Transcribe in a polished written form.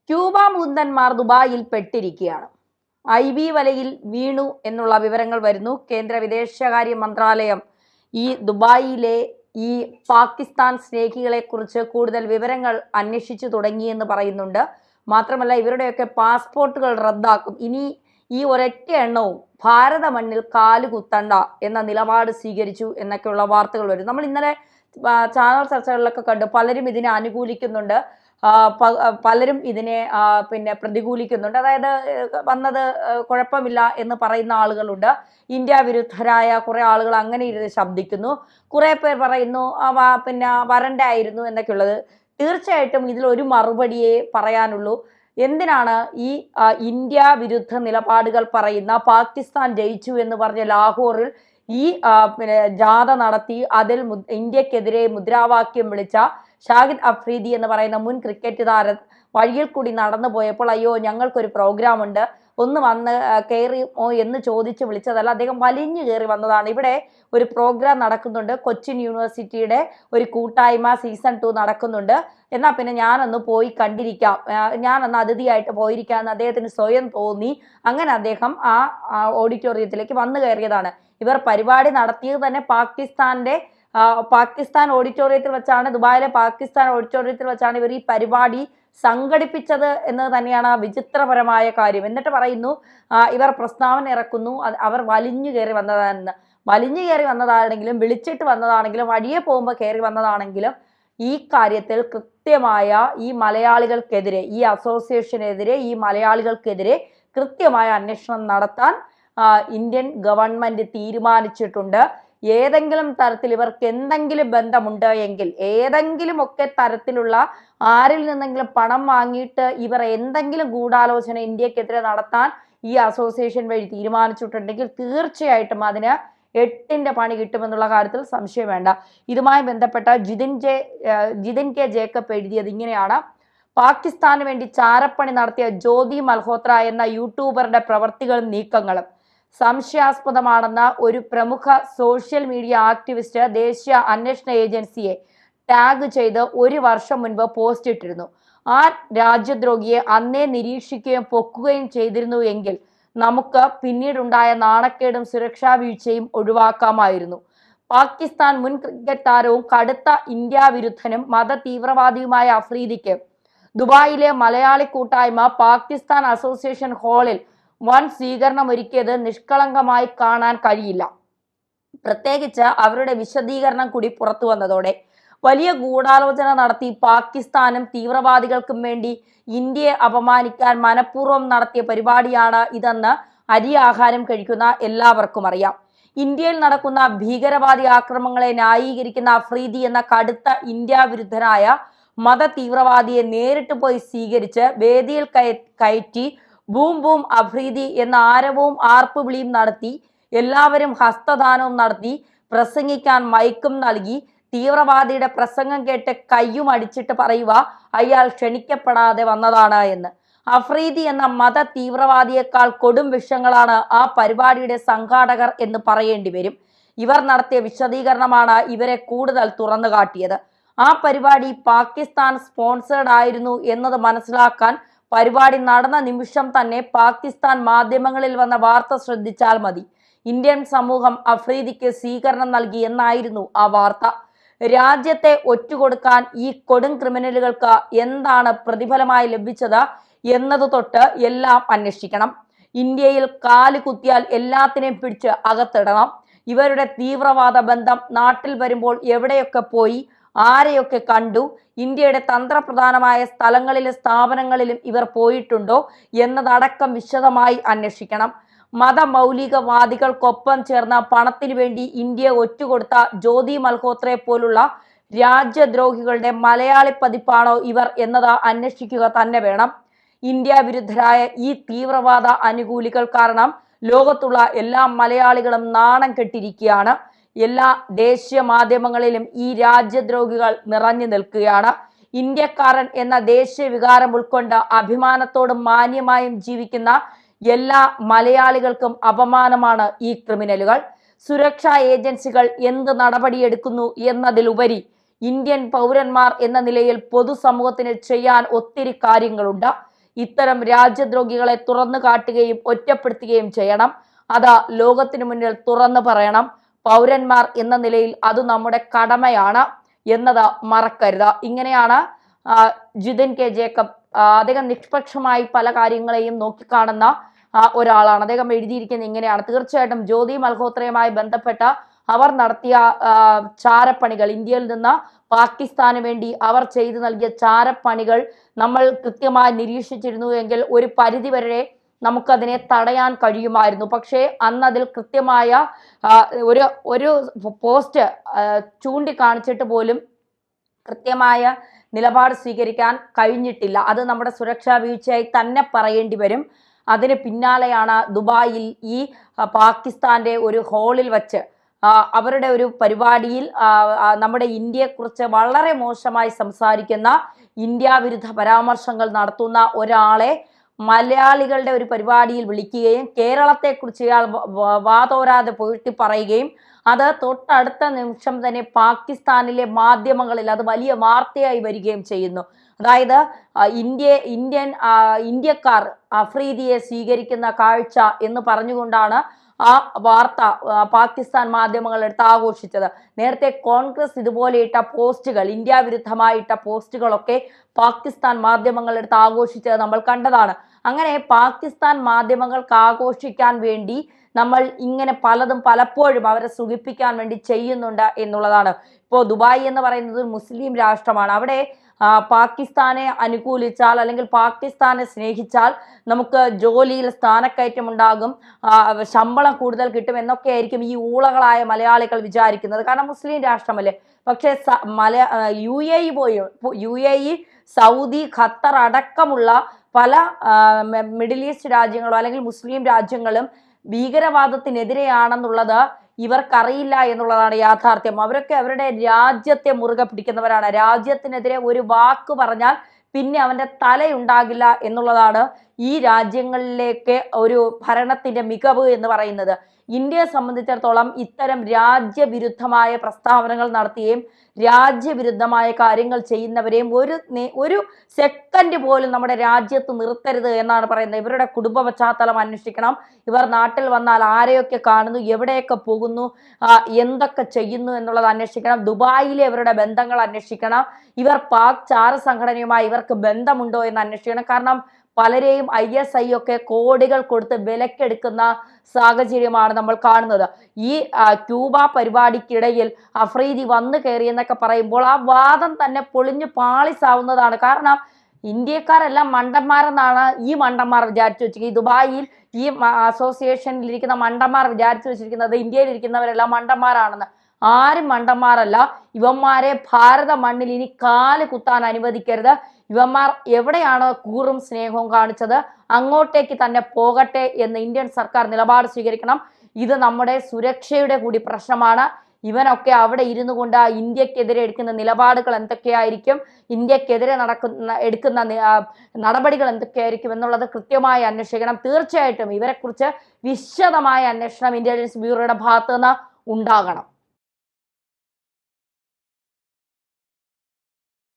Cuba മുകുന്ദന്മാർ ദുബായിൽ പെട്ടിരിക്കുകയാണ്. IB വലയിൽ വീണു എന്നുള്ള വിവരങ്ങൾ വരുന്നു. കേന്ദ്ര വിദേശകാര്യ മന്ത്രാലയം ഈ ദുബായിലെ ഈ പാകിസ്ഥാൻ സ്നേഹികളെ കുറിച്ച് കൂടുതൽ വിവരങ്ങൾ അന്വേഷിച്ചു തുടങ്ങിയെന്ന് പറയുന്നുണ്ട്. മാത്രമല്ല, ഇവരുടെയൊക്കെ പാസ്പോർട്ടുകൾ റദ്ദാക്കും. ഇനി ഈ ഒരൊറ്റ എണ്ണവും ഭാരത മണ്ണിൽ കാലുകുത്തണ്ട എന്ന നിലപാട് സ്വീകരിച്ചു എന്നൊക്കെയുള്ള വാർത്തകൾ വരും. നമ്മൾ ഇന്നലെ ചാനൽ ചർച്ചകളിലൊക്കെ കണ്ടു. പലരും ഇതിനെ അനുകൂലിക്കുന്നുണ്ട്, പലരും ഇതിനെ പ്രതികൂലിക്കുന്നുണ്ട്. അതായത് വന്നത് കുഴപ്പമില്ല എന്ന് പറയുന്ന ആളുകളുണ്ട്. ഇന്ത്യ വിരുദ്ധരായ കുറെ ആളുകൾ അങ്ങനെ ഇരുന്ന് ശബ്ദിക്കുന്നു. കുറെ പേർ പറയുന്നു വരണ്ടായിരുന്നു എന്നൊക്കെയുള്ളത്. തീർച്ചയായിട്ടും ഇതിലൊരു മറുപടിയേ പറയാനുള്ളൂ. എന്തിനാണ് ഈ ഇന്ത്യ വിരുദ്ധ നിലപാടുകൾ പറയുന്ന പാകിസ്ഥാൻ ജയിച്ചു എന്ന് പറഞ്ഞ ലാഹോറിൽ ഈ ജാഥ നടത്തി അതിൽ ഇന്ത്യക്കെതിരെ മുദ്രാവാക്യം വിളിച്ച ഷാഹിദ് അഫ്രീദി എന്ന് പറയുന്ന മുൻ ക്രിക്കറ്റ് താരം വഴിയിൽ കൂടി നടന്നു പോയപ്പോൾ അയ്യോ ഞങ്ങൾക്കൊരു പ്രോഗ്രാം ഉണ്ട്, ഒന്ന് വന്ന് കയറിയോ എന്ന് ചോദിച്ച് വിളിച്ചതല്ല, അദ്ദേഹം വലിഞ്ഞു കയറി വന്നതാണ്. ഇവിടെ ഒരു പ്രോഗ്രാം നടക്കുന്നുണ്ട്, കൊച്ചിൻ യൂണിവേഴ്സിറ്റിയുടെ ഒരു കൂട്ടായ്മ സീസൺ 2 നടക്കുന്നുണ്ട്, എന്നാൽ പിന്നെ ഞാനൊന്ന് പോയി കണ്ടിരിക്കാം, ഞാനൊന്ന് അതിഥിയായിട്ട് പോയിരിക്കാം എന്ന് അദ്ദേഹത്തിന് സ്വയം തോന്നി. അങ്ങനെ അദ്ദേഹം ആ ഓഡിറ്റോറിയത്തിലേക്ക് വന്നു കയറിയതാണ്. ഇവർ പരിപാടി നടത്തിയത് തന്നെ പാകിസ്ഥാൻ ഓഡിറ്റോറിയത്തിൽ വെച്ചാണ്, ദുബായിലെ പാകിസ്ഥാൻ ഓഡിറ്റോറിയത്തിൽ വെച്ചാണ് ഇവർ ഈ പരിപാടി സംഘടിപ്പിച്ചത് എന്ന് തന്നെയാണ് വിചിത്രപരമായ കാര്യം. എന്നിട്ട് പറയുന്നു ഇവർ പ്രസ്താവന ഇറക്കുന്നു, അവർ വലിഞ്ഞു കയറി വന്നതാണെന്ന്. വലിഞ്ഞു കയറി വന്നതാണെങ്കിലും വിളിച്ചിട്ട് വന്നതാണെങ്കിലും വഴിയെ പോകുമ്പോൾ കയറി വന്നതാണെങ്കിലും ഈ കാര്യത്തിൽ കൃത്യമായ ഈ മലയാളികൾക്കെതിരെ, ഈ അസോസിയേഷനെതിരെ, ഈ മലയാളികൾക്കെതിരെ കൃത്യമായ അന്വേഷണം നടത്താൻ ഇന്ത്യൻ ഗവൺമെന്റ് തീരുമാനിച്ചിട്ടുണ്ട്. ഏതെങ്കിലും തരത്തിൽ ഇവർക്ക് എന്തെങ്കിലും ബന്ധമുണ്ട് എങ്കിൽ, ഏതെങ്കിലും ഒക്കെ തരത്തിലുള്ള ആരിൽ നിന്നെങ്കിലും പണം വാങ്ങിയിട്ട് ഇവർ എന്തെങ്കിലും ഗൂഢാലോചന ഇന്ത്യക്കെതിരെ നടത്താൻ ഈ അസോസിയേഷൻ വഴി തീരുമാനിച്ചിട്ടുണ്ടെങ്കിൽ തീർച്ചയായിട്ടും അതിന് 8ന്റെ പണി കിട്ടുമെന്നുള്ള കാര്യത്തിൽ സംശയം വേണ്ട. ഇതുമായി ബന്ധപ്പെട്ട ജിതിൻ കെ ജേക്കബ് എഴുതിയത് ഇങ്ങനെയാണ്: പാകിസ്ഥാന് വേണ്ടി ചാരപ്പണി നടത്തിയ ജ്യോതി മൽഹോത്ര എന്ന യൂട്യൂബറുടെ പ്രവർത്തികളും നീക്കങ്ങളും സംശയാസ്പദമാണെന്ന ഒരു പ്രമുഖ സോഷ്യൽ മീഡിയ ആക്ടിവിസ്റ്റ് ദേശീയ അന്വേഷണ ഏജൻസിയെ ടാഗ് ചെയ്ത് 1 വർഷം മുൻപ് പോസ്റ്റ് ഇട്ടിരുന്നു. ആ രാജ്യദ്രോഹിയെ അന്നേ നിരീക്ഷിക്കുകയും പൊക്കുകയും ചെയ്തിരുന്നു എങ്കിൽ നമുക്ക് പിന്നീടുണ്ടായ നാണക്കേടും സുരക്ഷാ വീഴ്ചയും ഒഴിവാക്കാമായിരുന്നു. പാകിസ്ഥാൻ മുൻ ക്രിക്കറ്റ് താരവും കടുത്ത ഇന്ത്യ വിരുദ്ധനും മത തീവ്രവാദിയുമായ അഫ്രീദിക്ക് ദുബായിലെ മലയാളി കൂട്ടായ്മ പാകിസ്ഥാൻ അസോസിയേഷൻ ഹാളിൽ വൻ സ്വീകരണം ഒരുക്കിയത് നിഷ്കളങ്കമായി കാണാൻ കഴിയില്ല. പ്രത്യേകിച്ച് അവരുടെ വിശദീകരണം കൂടി പുറത്തു വന്നതോടെ. വലിയ ഗൂഢാലോചന നടത്തി പാകിസ്ഥാനും തീവ്രവാദികൾക്കും വേണ്ടി ഇന്ത്യയെ അപമാനിക്കാൻ മനഃപൂർവ്വം നടത്തിയ പരിപാടിയാണ് ഇതെന്ന് അരി ആഹാരം കഴിക്കുന്ന എല്ലാവർക്കും അറിയാം. ഇന്ത്യയിൽ നടക്കുന്ന ഭീകരവാദി ആക്രമണങ്ങളെ ന്യായീകരിക്കുന്ന അഫ്രീദി എന്ന കടുത്ത ഇന്ത്യ വിരുദ്ധനായ മത തീവ്രവാദിയെ നേരിട്ട് പോയി സ്വീകരിച്ച് വേദിയിൽ കയറ്റി ബൂം ബൂം അഫ്രീദി എന്ന ആരവവും ആർപ്പുവിളിയും നടത്തി, എല്ലാവരും ഹസ്തദാനവും നടത്തി, പ്രസംഗിക്കാൻ മൈക്കും നൽകി, തീവ്രവാദിയുടെ പ്രസംഗം കേട്ട് കയ്യും അടിച്ചിട്ട് പറയുക അയാൾ ക്ഷണിക്കപ്പെടാതെ വന്നതാണ് എന്ന്. അഫ്രീദി എന്ന മത തീവ്രവാദിയേക്കാൾ കൊടും വിഷങ്ങളാണ് ആ പരിപാടിയുടെ സംഘാടകർ എന്ന് പറയേണ്ടി വരും. ഇവർ നടത്തിയ വിശദീകരണമാണ് ഇവരെ കൂടുതൽ തുറന്നു കാട്ടിയത്. ആ പരിപാടി പാകിസ്ഥാൻ സ്പോൺസേഡ് ആയിരുന്നു എന്നത് മനസ്സിലാക്കാൻ പരിപാടി നടന്ന നിമിഷം തന്നെ പാകിസ്ഥാൻ മാധ്യമങ്ങളിൽ വന്ന വാർത്ത ശ്രദ്ധിച്ചാൽ മതി. ഇന്ത്യൻ സമൂഹം അഫ്രീദിക്ക് സ്വീകരണം നൽകി എന്നായിരുന്നു ആ വാർത്ത. രാജ്യത്തെ ഒറ്റുകൊടുക്കാൻ ഈ കൊടും ക്രിമിനലുകൾക്ക് എന്താണ് പ്രതിഫലമായി ലഭിച്ചത് എന്നത് തൊട്ട് എല്ലാം അന്വേഷിക്കണം. ഇന്ത്യയിൽ കാല് കുത്തിയാൽ എല്ലാത്തിനെയും പിടിച്ച് അകത്തിടണം. ഇവരുടെ തീവ്രവാദ ബന്ധം നാട്ടിൽ വരുമ്പോൾ എവിടെയൊക്കെ പോയി, ആരെയൊക്കെ കണ്ടു, ഇന്ത്യയുടെ തന്ത്രപ്രധാനമായ സ്ഥലങ്ങളിലും സ്ഥാപനങ്ങളിലും ഇവർ പോയിട്ടുണ്ടോ എന്നതടക്കം വിശദമായി അന്വേഷിക്കണം. മതമൗലികവാദികൾക്കൊപ്പം ചേർന്ന പണത്തിനു വേണ്ടി ഇന്ത്യയെ ഒറ്റുകൊടുത്ത ജ്യോതി മൽഹോത്രയെ പോലുള്ള രാജ്യദ്രോഹികളുടെ മലയാളി പതിപ്പാണോ ഇവർ എന്നത് അന്വേഷിക്കുക തന്നെ വേണം. ഇന്ത്യ വിരുദ്ധരായ ഈ തീവ്രവാദ അനുകൂലികൾ കാരണം ലോകത്തുള്ള എല്ലാ മലയാളികളും നാണം കെട്ടിരിക്കുകയാണ്. എല്ലാ ദേശീയ മാധ്യമങ്ങളിലും ഈ രാജ്യദ്രോഹികൾ നിറഞ്ഞു നിൽക്കുകയാണ്. ഇന്ത്യക്കാരൻ എന്ന ദേശീയ വികാരം ഉൾക്കൊണ്ട് അഭിമാനത്തോടും മാന്യമായും ജീവിക്കുന്ന എല്ലാ മലയാളികൾക്കും അപമാനമാണ് ഈ ക്രിമിനലുകൾ. സുരക്ഷാ ഏജൻസികൾ എന്ത് നടപടിയെടുക്കുന്നു എന്നതിലുപരി ഇന്ത്യൻ പൗരന്മാർ എന്ന നിലയിൽ പൊതുസമൂഹത്തിന് ചെയ്യാൻ ഒത്തിരി കാര്യങ്ങളുണ്ട്. ഇത്തരം രാജ്യദ്രോഹികളെ തുറന്നു കാട്ടുകയും ഒറ്റപ്പെടുത്തുകയും ചെയ്യണം. അത് ലോകത്തിനു മുന്നിൽ തുറന്നു പറയണം. പൗരന്മാർ എന്ന നിലയിൽ അത് നമ്മുടെ കടമയാണ് എന്നത് മറക്കരുത്. ഇങ്ങനെയാണ് ജിതിൻ കെ ജേക്കബ്. അദ്ദേഹം നിഷ്പക്ഷമായി പല കാര്യങ്ങളെയും നോക്കിക്കാണുന്ന ഒരാളാണ്. അദ്ദേഹം എഴുതിയിരിക്കുന്നത് ഇങ്ങനെയാണ്: തീർച്ചയായിട്ടും ജ്യോതി മൽഹോത്രയുമായി ബന്ധപ്പെട്ട അവർ നടത്തിയ ചാരപ്പണികൾ, ഇന്ത്യയിൽ നിന്ന് പാകിസ്ഥാന് വേണ്ടി അവർ ചെയ്തു നൽകിയ ചാരപ്പണികൾ നമ്മൾ കൃത്യമായി നിരീക്ഷിച്ചിരുന്നു എങ്കിൽ ഒരു പരിധിവരെ നമുക്കതിനെ തടയാൻ കഴിയുമായിരുന്നു. പക്ഷേ അന്ന് അതിൽ കൃത്യമായ ഒരു പോസ്റ്റ് ചൂണ്ടിക്കാണിച്ചിട്ട് പോലും കൃത്യമായ നിലപാട് സ്വീകരിക്കാൻ കഴിഞ്ഞിട്ടില്ല. അത് നമ്മുടെ സുരക്ഷാ വീഴ്ചയായി തന്നെ പറയേണ്ടി വരും. അതിന് പിന്നാലെയാണ് ദുബായിൽ ഈ പാകിസ്ഥാന്റെ ഒരു ഹാളിൽ വച്ച് അവരുടെ ഒരു പരിപാടിയിൽ നമ്മുടെ ഇന്ത്യയെക്കുറിച്ച് വളരെ മോശമായി സംസാരിക്കുന്ന, ഇന്ത്യ വിരുദ്ധ പരാമർശങ്ങൾ നടത്തുന്ന ഒരാളെ മലയാളികളുടെ ഒരു പരിപാടിയിൽ വിളിക്കുകയും കേരളത്തെക്കുറിച്ച് ഇയാൾ വാതോരാതെ പുകഴ്ത്തി പറയുകയും അത് തൊട്ടടുത്ത നിമിഷം തന്നെ പാകിസ്ഥാനിലെ മാധ്യമങ്ങളിൽ അത് വലിയ വാർത്തയായി വരികയും ചെയ്യുന്നു. അതായത് ഇന്ത്യക്കാർ അഫ്രീദിയെ സ്വീകരിക്കുന്ന കാഴ്ച എന്ന് പറഞ്ഞുകൊണ്ടാണ് ആ വാർത്ത പാകിസ്ഥാൻ മാധ്യമങ്ങൾ എടുത്ത് ആഘോഷിച്ചത്. നേരത്തെ കോൺഗ്രസ് ഇതുപോലെ ഇട്ട പോസ്റ്റുകൾ, ഇന്ത്യ വിരുദ്ധമായിട്ട പോസ്റ്റുകളൊക്കെ പാകിസ്ഥാൻ മാധ്യമങ്ങൾ എടുത്ത് ആഘോഷിച്ചത് നമ്മൾ കണ്ടതാണ്. അങ്ങനെ പാകിസ്ഥാൻ മാധ്യമങ്ങൾക്ക് ആഘോഷിക്കാൻ വേണ്ടി നമ്മൾ ഇങ്ങനെ പലതും പലപ്പോഴും അവരെ സുഖിപ്പിക്കാൻ വേണ്ടി ചെയ്യുന്നുണ്ട് എന്നുള്ളതാണ്. ഇപ്പോൾ ദുബായ് എന്ന് പറയുന്നത് മുസ്ലിം രാഷ്ട്രമാണ്. അവിടെ പാകിസ്ഥാനെ അനുകൂലിച്ചാൽ അല്ലെങ്കിൽ പാകിസ്ഥാനെ സ്നേഹിച്ചാൽ നമുക്ക് ജോലിയിൽ സ്ഥാനക്കയറ്റം ഉണ്ടാകും, ശമ്പളം കൂടുതൽ കിട്ടും എന്നൊക്കെ ആയിരിക്കും ഈ ഊളകളായ മലയാളികൾ വിചാരിക്കുന്നത്. കാരണം മുസ്ലിം രാഷ്ട്രമല്ലേ. പക്ഷേ UAE, സൗദി, ഖത്തർ അടക്കമുള്ള പല മിഡിൽ ഈസ്റ്റ് രാജ്യങ്ങളും അല്ലെങ്കിൽ മുസ്ലിം രാജ്യങ്ങളും ഭീകരവാദത്തിനെതിരെയാണെന്നുള്ളത് ഇവർക്കറിയില്ല എന്നുള്ളതാണ് യാഥാർത്ഥ്യം. അവരൊക്കെ അവരുടെ രാജ്യത്തെ മുറുകെ പിടിക്കുന്നവരാണ്. രാജ്യത്തിനെതിരെ ഒരു വാക്ക് പറഞ്ഞാൽ പിന്നെ അവന്റെ തലയുണ്ടാകില്ല എന്നുള്ളതാണ് ഈ രാജ്യങ്ങളിലേക്ക് ഒരു ഭരണത്തിന്റെ മികവ് എന്ന് പറയുന്നത്. ഇന്ത്യയെ സംബന്ധിച്ചിടത്തോളം ഇത്തരം രാജ്യവിരുദ്ധമായ പ്രസ്താവനകൾ നടത്തുകയും രാജ്യവിരുദ്ധമായ കാര്യങ്ങൾ ചെയ്യുന്നവരെയും ഒരു സെക്കൻഡ് പോലും നമ്മുടെ രാജ്യത്ത് നിർത്തരുത് എന്നാണ് പറയുന്നത്. ഇവരുടെ കുടുംബ പശ്ചാത്തലം അന്വേഷിക്കണം. ഇവർ നാട്ടിൽ വന്നാൽ ആരെയൊക്കെ കാണുന്നു, എവിടെയൊക്കെ പോകുന്നു, എന്തൊക്കെ ചെയ്യുന്നു എന്നുള്ളത് അന്വേഷിക്കണം. ദുബായിലെ ഇവരുടെ ബന്ധങ്ങൾ അന്വേഷിക്കണം. ഇവർ പാക് ചാര സംഘടനയുമായി ഇവർക്ക് ബന്ധമുണ്ടോ എന്ന് അന്വേഷിക്കണം. കാരണം പലരെയും ISI ഒക്കെ കോടികൾ കൊടുത്ത് വിലക്കെടുക്കുന്ന സാഹചര്യമാണ് നമ്മൾ കാണുന്നത്. ഈ ക്യൂബ പരിപാടിക്കിടയിൽ അഫ്രീദി വന്നു കയറി എന്നൊക്കെ പറയുമ്പോൾ ആ വാദം തന്നെ പൊളിഞ്ഞു പാളിസാവുന്നതാണ്. കാരണം ഇന്ത്യക്കാരെല്ലാം മണ്ടന്മാരെന്നാണ് ഈ മണ്ടന്മാർ വിചാരിച്ചു വെച്ചിരിക്കുന്നത്. ഈ ദുബായിൽ ഈ അസോസിയേഷനിൽ ഇരിക്കുന്ന മണ്ടന്മാർ വിചാരിച്ചു വെച്ചിരിക്കുന്നത് ഇന്ത്യയിൽ ഇരിക്കുന്നവരെല്ലാം മണ്ടന്മാരാണെന്ന്. ആരും മണ്ടന്മാരല്ല. ഇവന്മാരെ ഭാരത മണ്ണിൽ ഇനി കാല് കുത്താൻ അനുവദിക്കരുത്. ഇവന്മാർ എവിടെയാണ് കൂറും സ്നേഹവും കാണിച്ചത് അങ്ങോട്ടേക്ക് തന്നെ പോകട്ടെ എന്ന് ഇന്ത്യൻ സർക്കാർ നിലപാട് സ്വീകരിക്കണം. ഇത് നമ്മുടെ സുരക്ഷയുടെ കൂടി പ്രശ്നമാണ്. ഇവനൊക്കെ അവിടെ ഇരുന്നു കൊണ്ട് ഇന്ത്യക്കെതിരെ എടുക്കുന്ന നിലപാടുകൾ എന്തൊക്കെയായിരിക്കും, ഇന്ത്യക്കെതിരെ എടുക്കുന്ന നടപടികൾ എന്തൊക്കെയായിരിക്കും എന്നുള്ളത് കൃത്യമായി അന്വേഷിക്കണം. തീർച്ചയായിട്ടും ഇവരെക്കുറിച്ച് വിശദമായ അന്വേഷണം ഇന്റലിജൻസ് ബ്യൂറോയുടെ ഭാഗത്തു നിന്ന് ഉണ്ടാകണം.